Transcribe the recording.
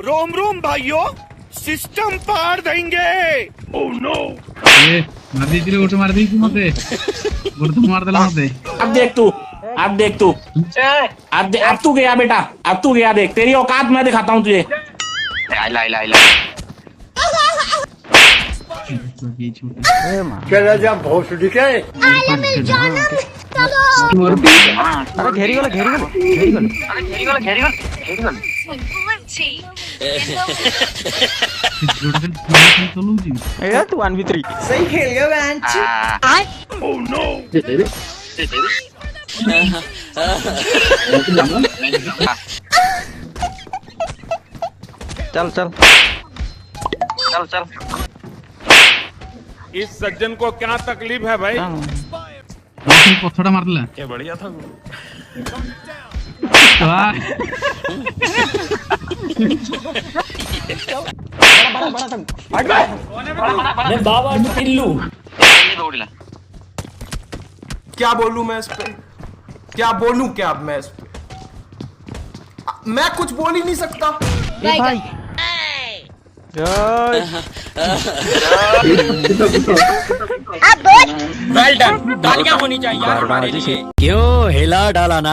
रोम रोम भाइयों, सिस्टम पार देंगे। Oh no. मार दीजिए गोटे मार दी मते गोटे तो मार देला मते। अब देख तू अब तू गया बेटा, अब तू गया, देख तेरी औकात मैं दिखाता हूँ तुझे। चला जा भोसड़ी के। अरे घेरी गल ए तू 1v3 सही खेल गया बेंच। Oh no. चल इस सज्जन को क्या तकलीफ है भाई? पथड़ा मार दिला क्या बढ़िया था। वाह बाबा टिल्लू क्या बोलूं मैं इस पे, क्या बोलूं क्या मैं इस पे, मैं कुछ बोल ही नहीं सकता। भाई वेल डन, तालियां होनी चाहिए यार हमारे लिए। क्यों हिला डाला ना।